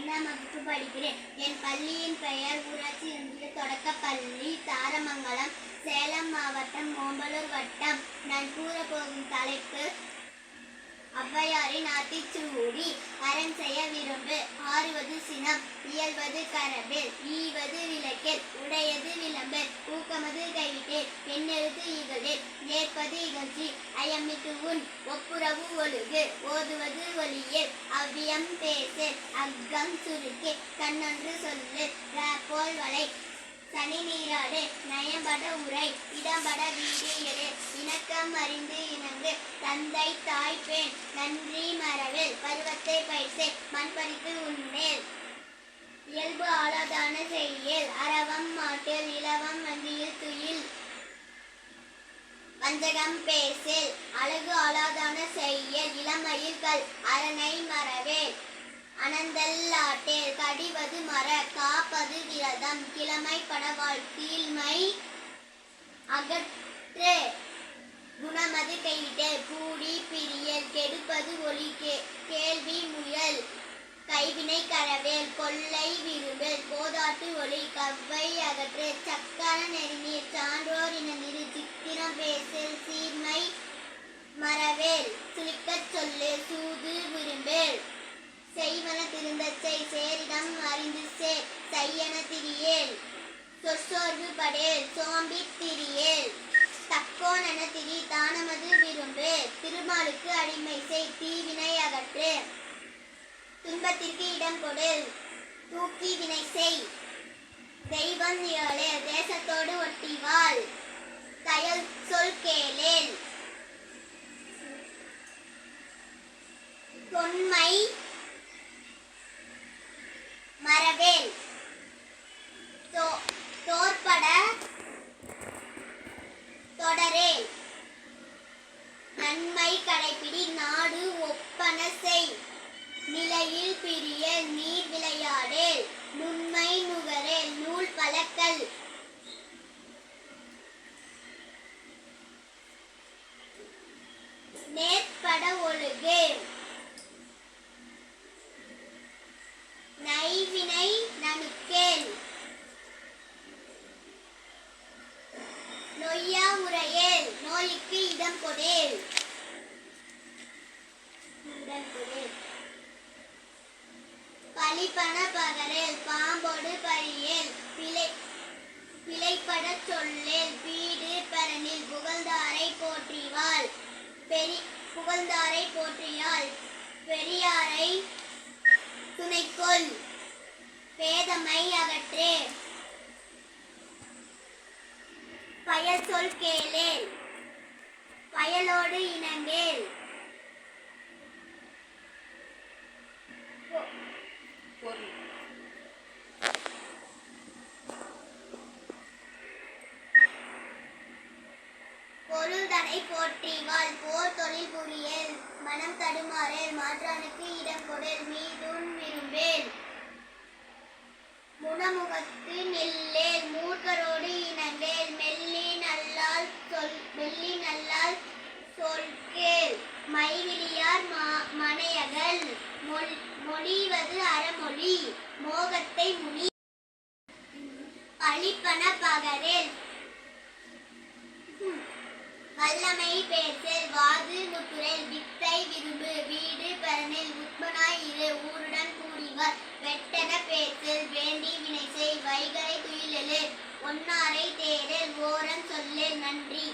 5ஆம் வகுப்பு படிக்கிறேன். என் பள்ளியின் பெயர் ஊராட்சி ஒன்றிய தொடக்கப்பள்ளி தாரமங்கலம், சேலம் மாவட்டம், ஓம்பலூர் வட்டம். நான் கூறப்போகும் தலைப்பு ஔவையாரின் ஆத்திச்சூடி. அறம் செய்ய விரும்பு, ஆறுவது சினம், இயல்வது கரவேல், ஈவது விளக்கேல், உடையது விளம்பேல், ஊக்கமது கைவிட்டேல், எண்ணெழுத்து இகழேல், ஏற்பது இகழ்ச்சி, அயமிட்டு உன், ஒப்புரவு ஒழுகு, ஓதுவது ஒளியேல், அவ்வியம் பேசேல், அக்கம் சுருக்கே, கண்ணொன்று சொல்லு, போல் வளை, சனி நீராடு, நயம்பட உரை, இடம்பட வீடு எடு, இணக்கம் அறிந்து இணங்கு, தந்தை தாய் பெண் நன்றி மறவேல், பருவத்தை பயிர்சே, மண் பறித்து உண்ணேல், இயல்பு ஆளாதான செய்யேல், அரவம் மாட்டேல், இலவம் வந்தியில் துயில், வஞ்சகம் பேசேல், அழகு ஆளாதான செய்யேல், இளமயில் கல், அரணை மறவேல், அனந்தல்லாட்டேல், கடிவது மர, காப்பது விரதம், கிழமை படவாள், கீழ்மை அகற்று, குணமது கைவிட்டேல், கூடி பிரியல், கெடுப்பது ஒளி, கேள்வி முயல், கைவினை கரவேல், கொள்ளை விரும்பேல், போதாட்டு ஒளி, கவ்வை அகற்று, சக்கர நெறிநீர், சான்றோர் இனநிறு, சித்திரம் பேசேல், சீர்மை மறவேல், சுளிக்கச் சொல்லு, சூது விரும்பேல், செய்வன திருந்தச் செய், சேரிடம் அறிந்து சேர், செய்யன திரியேல், சொற்சோர்வு படேல், சோம்பி திரியேல், தக்கோனென திரி, தானமது விரும்பு, திருமாலுக்கு அடிமை செய், தீவினை அகற்று, துன்பத்திற்கு இடம் கொடு, தூக்கி வினை செய், தெய்வம் இகழேல், தேசத்தோடு ஒட்டிவாள், தயல் சொல் கேளேல், தொன்மை மறவேல், தோற்பட தொடரேல், நன்மை கடைப்பிடி, நாடு ஒப்பன செய், நிலையில் பிரியல், நீர் விளையாடேல், நுண்மை நுகரேல், நூல் பலக்கல், நேர்பட ஒழுகு, நைவினை நணுக்கேல், நொய்யா உரையேல், நோய்க்கு இடம் கொடேல், பழிப்பன பகரேல், பாம்போடு பழியேல், பிழைப்பட சொல்லேல், வீடு பரனில், புகழ்ந்தாரை போற்றிவாள், புகழ்ந்தாரை போற்றியாள், பெரியாரை துணைக்கொள், பேதமை அகற்றே, பயல் சொல் கேளேல், பயலோடு இணங்கேல், பொருள்தனை போற்றிவாள், போர் தொழில் புரியேல், மனம் தடுமாறேல், மாற்றானுக்கு இடம் கொடேல், மீதுன் விரும்பேல், முனமுகத்து நெல்லேல், மூர்க்கரோடு இணங்கேல், மெல்லி நல்லால் சொல்கேல், மைவிலியார் மனையகல், மொழிவது அறமொழி, மோகத்தை முனி, பழிப்பன பகரேல், வல்லமை பேசேல், வாது முத்துரேல், வித்தை விரும்பு, வீடு பரனில், உட்பனாய் இரு, ஊருடன் கூடிவார், வெட்டென பேசேல், வேண்டி வினை செய், வைகரை துயிலெழு, ஒன்னாரை தேடேல், ஓரம் சொல்லேல், நன்றி.